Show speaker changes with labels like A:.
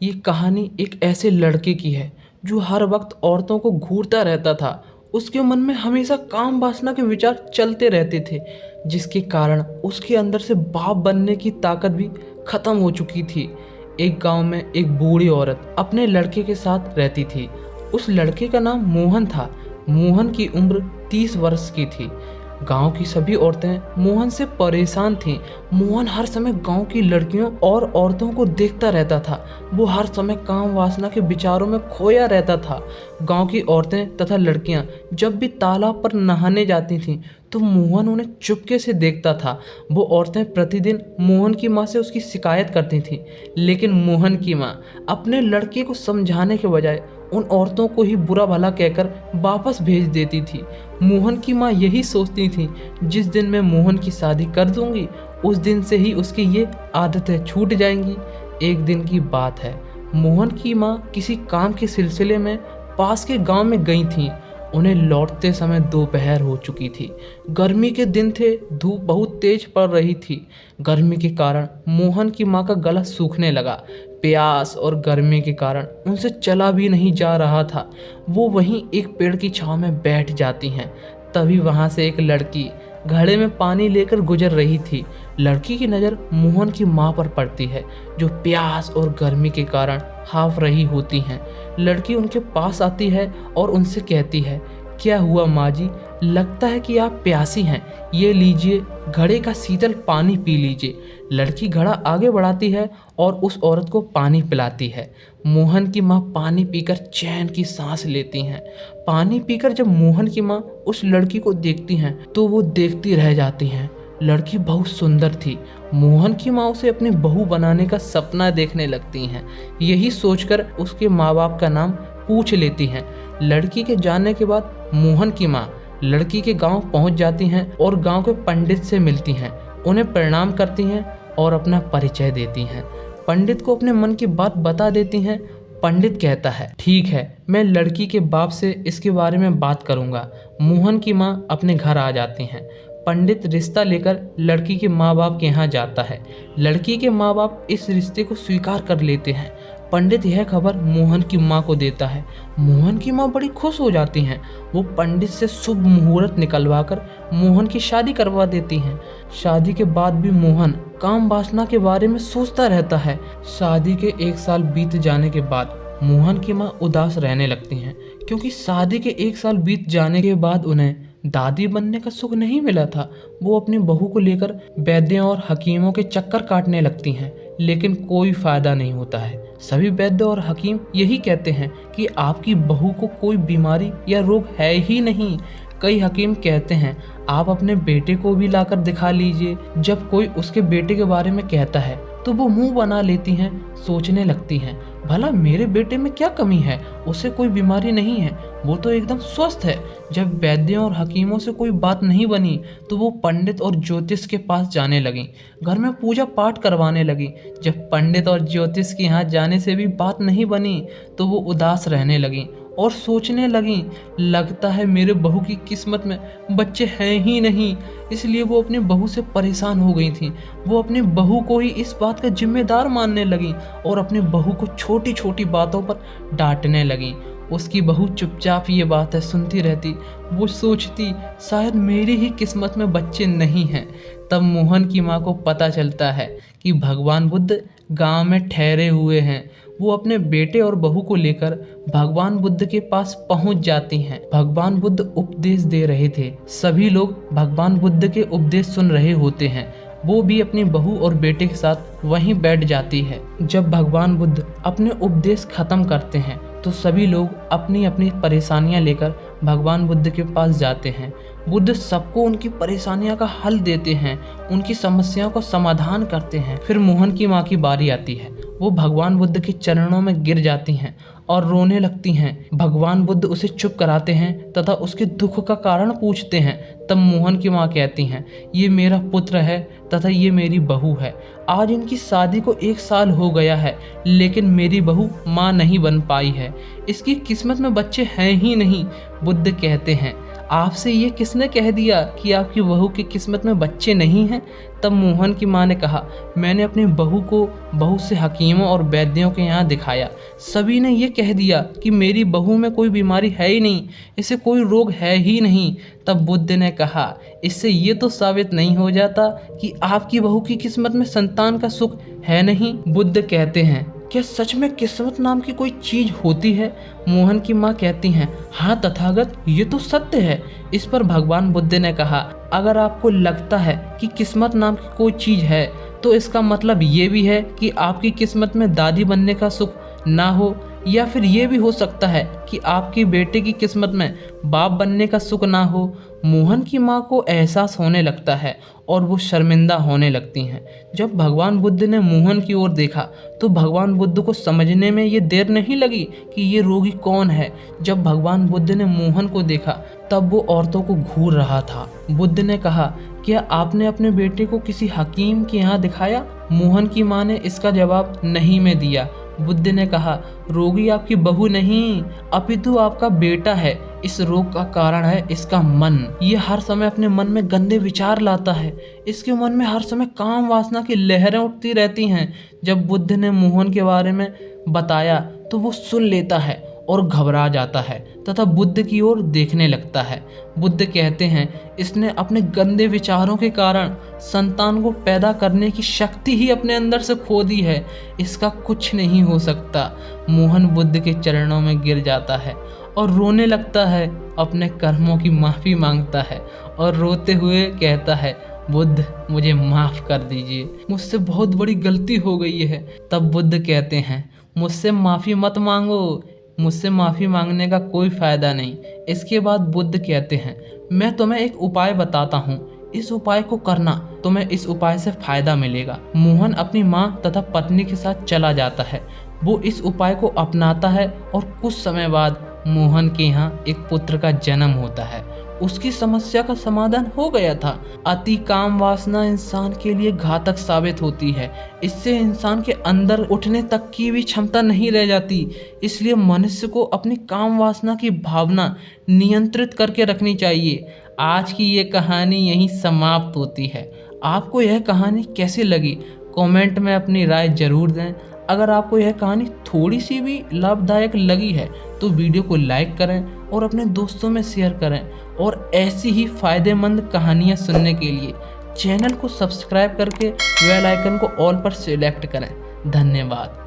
A: ये कहानी एक ऐसे लड़के की है जो हर वक्त औरतों को घूरता रहता था। उसके मन में हमेशा काम वासना के विचार चलते रहते थे, जिसके कारण उसके अंदर से बाप बनने की ताकत भी खत्म हो चुकी थी। एक गांव में एक बूढ़ी औरत अपने लड़के के साथ रहती थी। उस लड़के का नाम मोहन था। मोहन की उम्र 30 वर्ष की थी। गांव की सभी औरतें मोहन से परेशान थीं। मोहन हर समय गांव की लड़कियों और औरतों को देखता रहता था। वो हर समय काम वासना के विचारों में खोया रहता था। गांव की औरतें तथा लड़कियां जब भी तालाब पर नहाने जाती थीं तो मोहन उन्हें चुपके से देखता था। वो औरतें प्रतिदिन मोहन की माँ से उसकी शिकायत करती थीं, लेकिन मोहन की माँ अपने लड़के को समझाने के बजाय उन औरतों को ही बुरा भला कहकर वापस भेज देती थी। मोहन की माँ यही सोचती थी, जिस दिन मैं मोहन की शादी कर दूंगी उस दिन से ही उसकी ये आदतें छूट जाएंगी। एक दिन की बात है, मोहन की माँ किसी काम के सिलसिले में पास के गांव में गई थीं। उन्हें लौटते समय दोपहर हो चुकी थी। गर्मी के दिन थे, धूप बहुत तेज पड़ रही थी। गर्मी के कारण मोहन की माँ का गला सूखने लगा। प्यास और गर्मी के कारण उनसे चला भी नहीं जा रहा था। वो वहीं एक पेड़ की छांव में बैठ जाती हैं। तभी वहां से एक लड़की घड़े में पानी लेकर गुजर रही थी। लड़की की नज़र मोहन की माँ पर पड़ती है, जो प्यास और गर्मी के कारण हाफ रही होती हैं। लड़की उनके पास आती है और उनसे कहती है, क्या हुआ माँ जी, लगता है कि आप प्यासी हैं, ये लीजिए घड़े का शीतल पानी पी लीजिए। लड़की घड़ा आगे बढ़ाती है और उस औरत को पानी पिलाती है। मोहन की माँ पानी पीकर चैन की सांस लेती हैं। पानी पीकर जब मोहन की माँ उस लड़की को देखती हैं तो वो देखती रह जाती हैं। लड़की बहुत सुंदर थी। मोहन की माँ उसे अपनी बहू बनाने का सपना देखने लगती हैं। यही सोचकर उसके माँ बाप का नाम पूछ लेती हैं। लड़की के जाने के बाद मोहन की माँ लड़की के गांव पहुंच जाती हैं और गांव के पंडित से मिलती हैं। उन्हें प्रणाम करती हैं और अपना परिचय देती हैं। पंडित को अपने मन की बात बता देती हैं। पंडित कहता है, ठीक है, मैं लड़की के बाप से इसके बारे में बात करूंगा। मोहन की माँ अपने घर आ जाती हैं। पंडित रिश्ता लेकर लड़की के माँ बाप के यहाँ जाता है। लड़की के माँ बाप इस रिश्ते को स्वीकार कर लेते हैं। पंडित यह खबर मोहन की माँ को देता है। मोहन की माँ बड़ी खुश हो जाती हैं। वो पंडित से शुभ मुहूर्त निकलवाकर मोहन की शादी करवा देती हैं। शादी के बाद भी मोहन काम वासना के बारे में सोचता रहता है। शादी के 1 साल बीत जाने के बाद मोहन की माँ उदास रहने लगती हैं, क्योंकि शादी के 1 साल बीत जाने के बाद उन्हें दादी बनने का सुख नहीं मिला था। वो अपनी बहू को लेकर वैद्यों और हकीमों के चक्कर काटने लगती हैं, लेकिन कोई फायदा नहीं होता है। सभी वैद्य और हकीम यही कहते हैं कि आपकी बहू को कोई बीमारी या रोग है ही नहीं। कई हकीम कहते हैं आप अपने बेटे को भी लाकर दिखा लीजिए। जब कोई उसके बेटे के बारे में कहता है तो वो मुंह बना लेती हैं, सोचने लगती हैं, भला मेरे बेटे में क्या कमी है, उसे कोई बीमारी नहीं है, वो तो एकदम स्वस्थ है। जब वैद्यों और हकीमों से कोई बात नहीं बनी तो वो पंडित और ज्योतिष के पास जाने लगी। घर में पूजा पाठ करवाने लगी। जब पंडित और ज्योतिष के यहाँ जाने से भी बात नहीं बनी तो वो उदास रहने लगी और सोचने लगी, लगता है मेरे बहू की किस्मत में बच्चे हैं ही नहीं। इसलिए वो अपनी बहू से परेशान हो गई थी। वो अपनी बहू को ही इस बात का जिम्मेदार मानने लगी और अपनी बहू को छोटी छोटी बातों पर डांटने लगी। उसकी बहू चुपचाप ये बातें सुनती रहती। वो सोचती, शायद मेरी ही किस्मत में बच्चे नहीं हैं। तब मोहन की माँ को पता चलता है कि भगवान बुद्ध गांव में ठहरे हुए हैं। वो अपने बेटे और बहू को लेकर भगवान बुद्ध के पास पहुंच जाती हैं। भगवान बुद्ध उपदेश दे रहे थे। सभी लोग भगवान बुद्ध के उपदेश सुन रहे होते हैं। वो भी अपनी बहू और बेटे के साथ वहीं बैठ जाती है। जब भगवान बुद्ध अपने उपदेश खत्म करते हैं तो सभी लोग अपनी अपनी परेशानियां लेकर भगवान बुद्ध के पास जाते हैं। बुद्ध सबको उनकी परेशानियों का हल देते हैं, उनकी समस्याओं का समाधान करते हैं। फिर मोहन की माँ की बारी आती है। वो भगवान बुद्ध के चरणों में गिर जाती हैं और रोने लगती हैं। भगवान बुद्ध उसे चुप कराते हैं तथा उसके दुख का कारण पूछते हैं। तब मोहन की माँ कहती हैं, ये मेरा पुत्र है तथा ये मेरी बहू है। आज इनकी शादी को 1 साल हो गया है, लेकिन मेरी बहू माँ नहीं बन पाई है। इसकी किस्मत में बच्चे हैं ही नहीं। बुद्ध कहते हैं, आपसे ये किसने कह दिया कि आपकी बहू की किस्मत में बच्चे नहीं हैं? तब मोहन की माँ ने कहा, मैंने अपनी बहू को बहुत से हकीमों और वैद्यों के यहाँ दिखाया। सभी ने ये कह दिया कि मेरी बहू में कोई बीमारी है ही नहीं, इसे कोई रोग है ही नहीं। तब बुद्ध ने कहा, इससे ये तो साबित नहीं हो जाता कि आपकी बहू की किस्मत में संतान का सुख है नहीं? बुद्ध कहते हैं, क्या सच में किस्मत नाम की कोई चीज होती है? मोहन की माँ कहती हैं, हाँ तथागत, ये तो सत्य है। इस पर भगवान बुद्ध ने कहा, अगर आपको लगता है कि किस्मत नाम की कोई चीज है तो इसका मतलब ये भी है कि आपकी किस्मत में दादी बनने का सुख ना हो, या फिर ये भी हो सकता है कि आपकी बेटे की किस्मत में बाप बनने का सुख ना हो। मोहन की माँ को एहसास होने लगता है और वो शर्मिंदा होने लगती हैं। जब भगवान बुद्ध ने मोहन की ओर देखा तो भगवान बुद्ध को समझने में ये देर नहीं लगी कि ये रोगी कौन है। जब भगवान बुद्ध ने मोहन को देखा तब वो औरतों को घूर रहा था। बुद्ध ने कहा, क्या आपने अपने बेटे को किसी हकीम के यहाँ दिखाया? मोहन की माँ ने इसका जवाब नहीं में दिया। बुद्ध ने कहा, रोगी आपकी बहू नहीं अपितु आपका बेटा है। इस रोग का कारण है इसका मन। ये हर समय अपने मन में गंदे विचार लाता है। इसके मन में हर समय काम वासना की लहरें उठती रहती हैं। जब बुद्ध ने मोहन के बारे में बताया तो वो सुन लेता है और घबरा जाता है तथा बुद्ध की ओर देखने लगता है। बुद्ध कहते हैं, इसने अपने गंदे विचारों के कारण संतान को पैदा करने की शक्ति ही अपने अंदर से खो दी है। इसका कुछ नहीं हो सकता। मोहन बुद्ध के चरणों में गिर जाता है और रोने लगता है, अपने कर्मों की माफ़ी मांगता है और रोते हुए कहता है, बुद्ध मुझे माफ़ कर दीजिए, मुझसे बहुत बड़ी गलती हो गई है। तब बुद्ध कहते हैं, मुझसे माफ़ी मत मांगो, मुझसे माफ़ी मांगने का कोई फ़ायदा नहीं। इसके बाद बुद्ध कहते हैं, मैं तुम्हें एक उपाय बताता हूँ, इस उपाय को करना, तुम्हें इस उपाय से फ़ायदा मिलेगा। मोहन अपनी माँ तथा पत्नी के साथ चला जाता है। वो इस उपाय को अपनाता है और कुछ समय बाद मोहन के यहाँ एक पुत्र का जन्म होता है। उसकी समस्या का समाधान हो गया था। अति काम वासना इंसान के लिए घातक साबित होती है। इससे इंसान के अंदर उठने तक की भी क्षमता नहीं रह जाती। इसलिए मनुष्य को अपनी काम वासना की भावना नियंत्रित करके रखनी चाहिए। आज की ये कहानी यहीं समाप्त होती है। आपको यह कहानी कैसी लगी? कमेंट में अपनी राय जरूर दें। अगर आपको यह कहानी थोड़ी सी भी लाभदायक लगी है तो वीडियो को लाइक करें और अपने दोस्तों में शेयर करें। और ऐसी ही फ़ायदेमंद कहानियाँ सुनने के लिए चैनल को सब्सक्राइब करके बेल आइकन को ऑल पर सेलेक्ट करें। धन्यवाद।